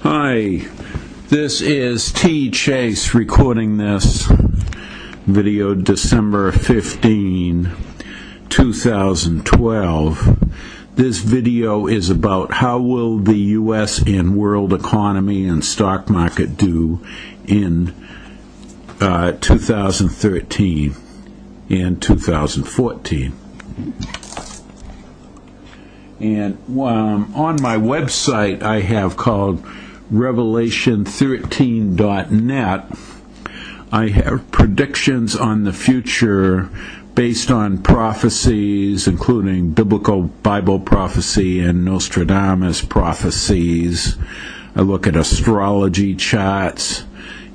Hi, this is T. Chase recording this video December 15, 2012. This video is about how will the U.S. and world economy and stock market do in 2013 and 2014. And on my website I have called Revelation13.net. I have predictions on the future based on prophecies, including biblical Bible prophecy and Nostradamus prophecies. I look at astrology charts,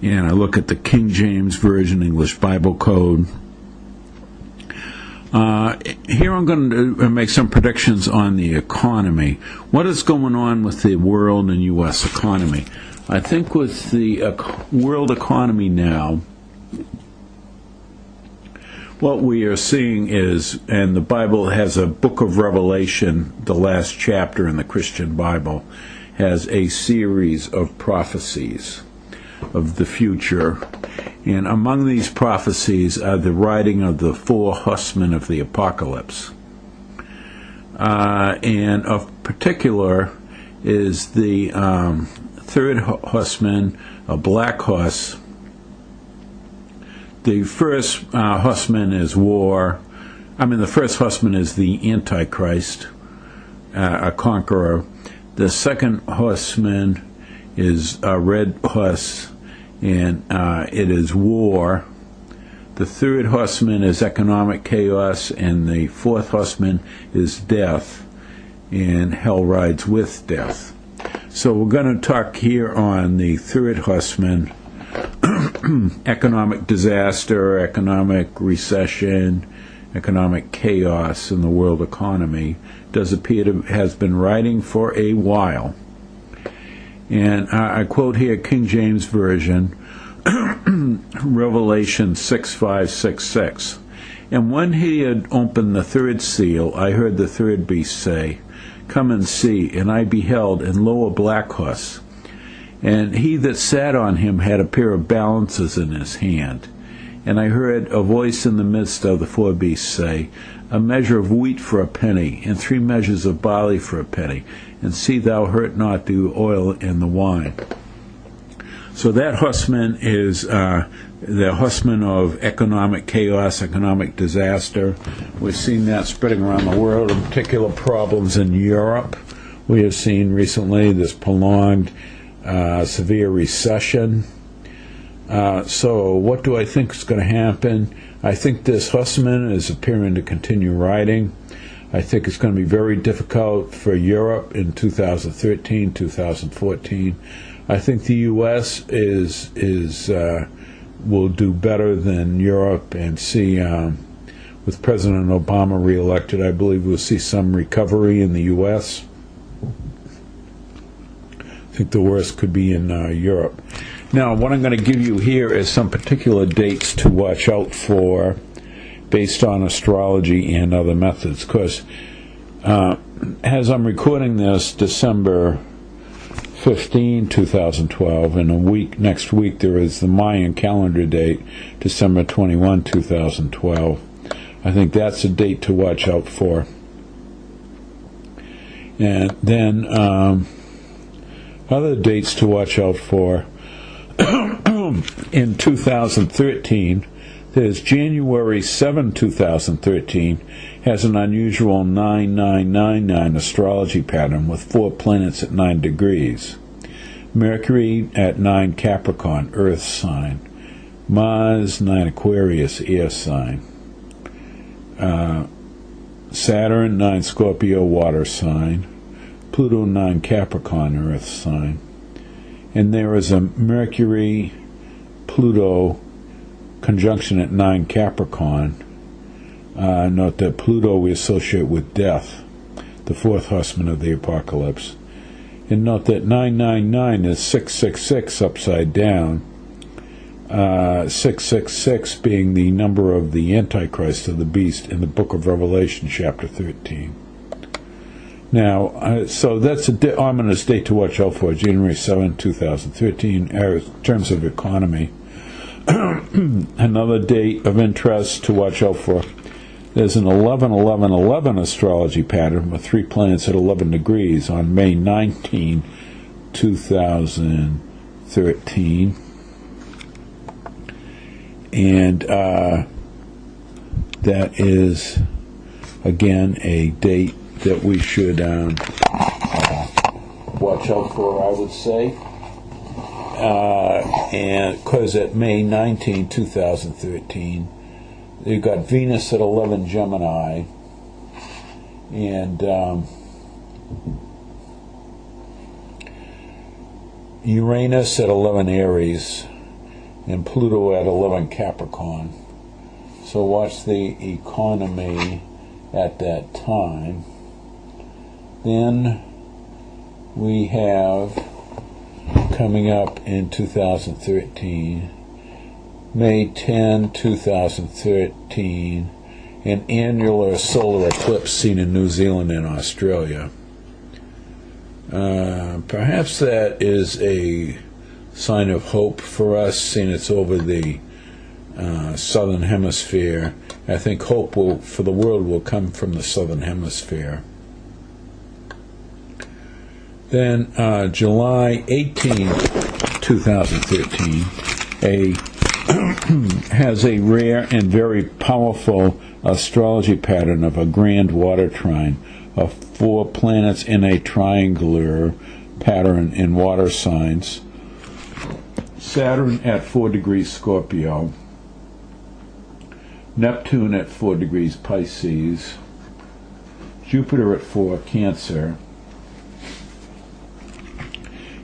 and I look at the King James Version English Bible Code. Here I'm going to make some predictions on the economy. What is going on with the world and U.S. economy? I think with the world economy now, what we are seeing is, and the Bible has a book of Revelation, the last chapter in the Christian Bible, has a series of prophecies of the future. And among these prophecies are the riding of the four horsemen of the apocalypse. And of particular is the third horseman, a black horse. The first horseman is war. The first horseman is the Antichrist, a conqueror. The second horseman is a red horse, and it is war. The third horseman is economic chaos, and the fourth horseman is death, and hell rides with death. So we're going to talk here on the third horseman. Economic disaster, economic recession, economic chaos in the world economy does appear to has been riding for a while. And I quote here King James Version, Revelation 6:5-6:6. And when he had opened the third seal, I heard the third beast say, Come and see. And I beheld, and lo, a black horse. And he that sat on him had a pair of balances in his hand. And I heard a voice in the midst of the four beasts say, A measure of wheat for a penny, and 3 measures of barley for a penny, and see thou hurt not the oil and the wine. So that horseman is the horseman of economic chaos, economic disaster. We've seen that spreading around the world, in particular problems in Europe. We have seen recently this prolonged severe recession. So what do I think is going to happen? I think this horseman is appearing to continue riding. I think it's going to be very difficult for Europe in 2013, 2014. I think the U.S. will do better than Europe, and see, with President Obama reelected, I believe we'll see some recovery in the U.S. I think the worst could be in Europe. Now, what I'm going to give you here is some particular dates to watch out for based on astrology and other methods. Because as I'm recording this, December 15, 2012, and next week there is the Mayan calendar date, December 21, 2012. I think that's a date to watch out for. And then other dates to watch out for. In 2013, there's January 7, 2013, has an unusual 9999 astrology pattern with 4 planets at 9 degrees. Mercury at 9 Capricorn, earth sign. Mars 9 Aquarius, air sign. Saturn 9 Scorpio, water sign. Pluto 9 Capricorn, earth sign. And there is a Mercury-Pluto conjunction at 9 Capricorn. Note that Pluto we associate with death, the fourth horseman of the apocalypse. And note that 999 is 666 upside down, 666 being the number of the Antichrist, of the beast, in the book of Revelation, chapter 13. Now, so that's a ominous date to watch out for, January 7, 2013, in terms of economy. Another date of interest to watch out for, there's an 11-11-11 astrology pattern with 3 planets at 11 degrees on May 19, 2013. And that is, again, a date that we should watch out for, I would say. And because at May 19, 2013, you've got Venus at 11 Gemini, and Uranus at 11 Aries, and Pluto at 11 Capricorn. So watch the economy at that time. Then we have, coming up in 2013, May 10, 2013, an annular solar eclipse seen in New Zealand and Australia. Perhaps that is a sign of hope for us, seeing it's over the southern hemisphere. I think hope for the world will come from the southern hemisphere. Then July 18, 2013, has a rare and very powerful astrology pattern of a grand water trine of 4 planets in a triangular pattern in water signs. Saturn at 4 degrees Scorpio, Neptune at 4 degrees Pisces, Jupiter at 4 Cancer,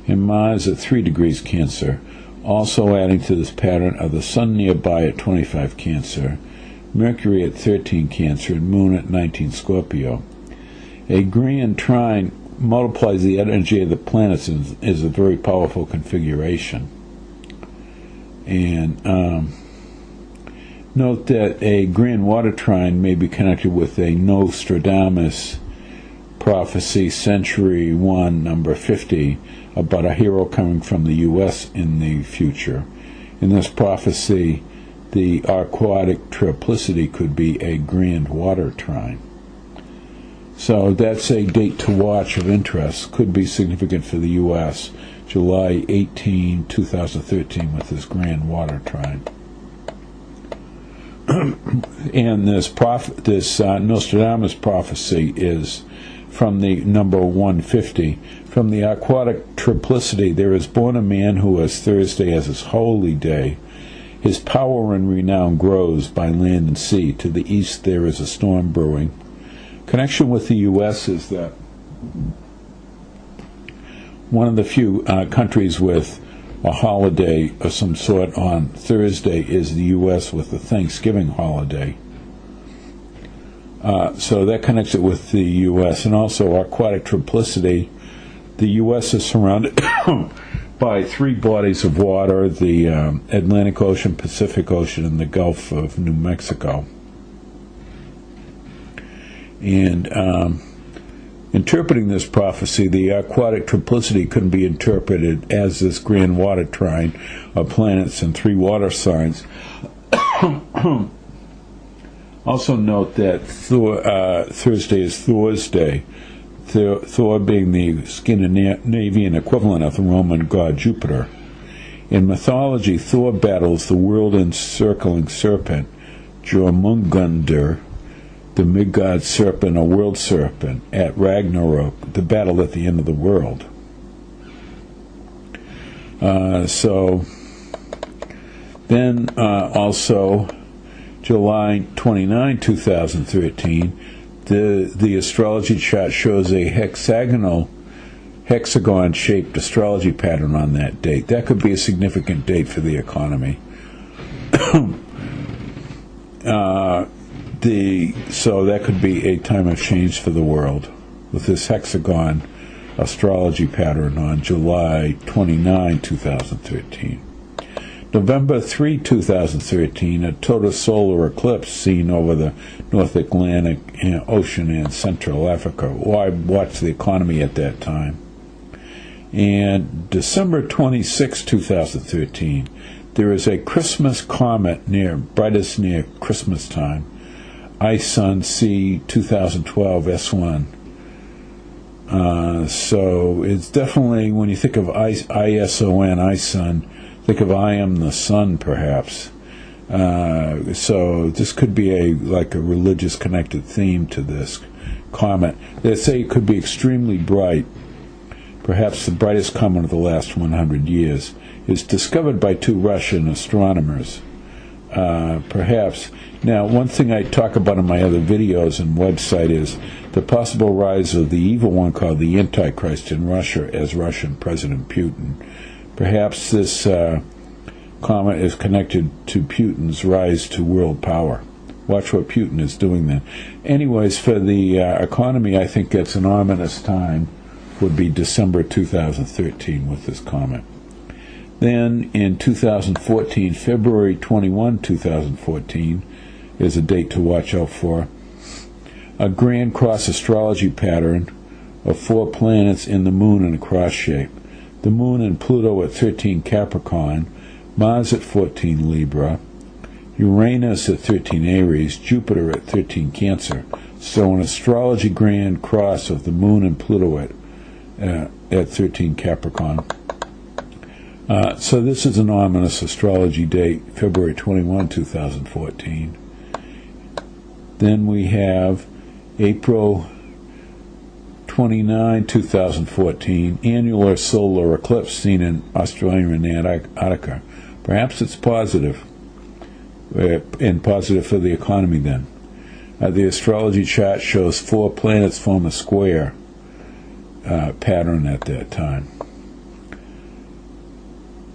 and Mars at 3 degrees Cancer. Also adding to this pattern are the Sun nearby at 25 Cancer, Mercury at 13 Cancer, and Moon at 19 Scorpio. A grand trine multiplies the energy of the planets and is a very powerful configuration. And note that a grand water trine may be connected with a Nostradamus prophecy, Century 1, number 50, about a hero coming from the U.S. in the future. In this prophecy, the aquatic triplicity could be a grand water trine. So that's a date to watch of interest. Could be significant for the U.S., July 18, 2013, with this grand water trine. And this Nostradamus prophecy is from the number 150. From the aquatic triplicity, there is born a man who has Thursday as his holy day. His power and renown grows by land and sea. To the east there is a storm brewing. Connection with the U.S. is that one of the few countries with a holiday of some sort on Thursday is the U.S. with the Thanksgiving holiday. So that connects it with the U.S. And also aquatic triplicity. The U.S. is surrounded by 3 bodies of water, the Atlantic Ocean, Pacific Ocean, and the Gulf of New Mexico. And interpreting this prophecy, the aquatic triplicity couldn't be interpreted as this grand water trine of planets and 3 water signs. Also note that Thursday is Thor's day, Thor being the Scandinavian equivalent of the Roman god Jupiter. In mythology, Thor battles the world-encircling serpent, Jormungandr, the Midgard serpent, or world serpent, at Ragnarok, the battle at the end of the world. So then also July 29, 2013, the astrology chart shows a hexagon-shaped astrology pattern on that date. That could be a significant date for the economy. So that could be a time of change for the world with this hexagon astrology pattern on July 29, 2013. November 3, 2013, a total solar eclipse seen over the North Atlantic Ocean and Central Africa. Well, I watched the economy at that time. And December 26, 2013, there is a Christmas comet brightest near Christmas time, ISON C 2012 S1. So it's definitely, when you think of ISON, think of I am the sun, perhaps. So this could be like a religious connected theme to this comet. They say it could be extremely bright, perhaps the brightest comet of the last 100 years. It's discovered by 2 Russian astronomers. Perhaps. Now, one thing I talk about in my other videos and website is the possible rise of the evil one called the Antichrist in Russia as Russian President Putin. Perhaps this comet is connected to Putin's rise to world power. Watch what Putin is doing then. Anyways, for the economy, I think it's an ominous time would be December 2013 with this comet. Then in 2014, February 21, 2014, is a date to watch out for. A grand cross astrology pattern of 4 planets in the moon in a cross shape. The moon and Pluto at 13 Capricorn, Mars at 14 Libra, Uranus at 13 Aries, Jupiter at 13 Cancer. So an astrology grand cross of the moon and Pluto at 13 Capricorn. So this is an ominous astrology date, February 21, 2014. Then we have April 29, 2014, annular solar eclipse seen in Australia and Antarctica. Perhaps it's positive, and positive for the economy then. The astrology chart shows 4 planets form a square pattern at that time.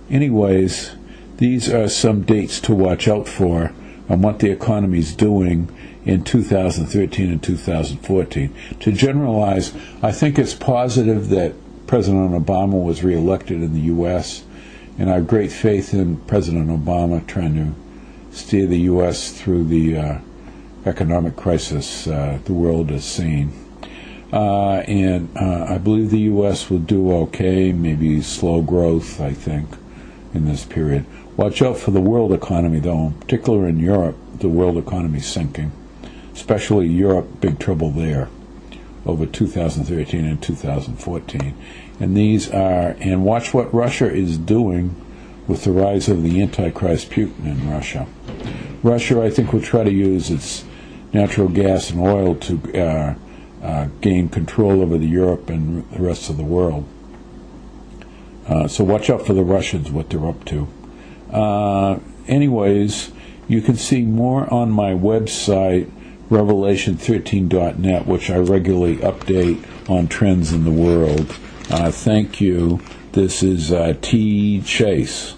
Anyways, these are some dates to watch out for on what the economy is doing in 2013 and 2014. To generalize, I think it's positive that President Obama was reelected in the U.S., and I have great faith in President Obama trying to steer the U.S. through the economic crisis the world has seen. And I believe the U.S. will do okay, maybe slow growth, I think, in this period. Watch out for the world economy, though. In particular in Europe, the world economy is sinking. Especially Europe, big trouble there over 2013 and 2014. And these are, and watch what Russia is doing with the rise of the Antichrist Putin in Russia. Russia, I think, will try to use its natural gas and oil to gain control over the Europe and the rest of the world. So watch out for the Russians, what they're up to. Anyways, you can see more on my website, revelation13.net, which I regularly update on trends in the world. Thank you. This is T. Chase.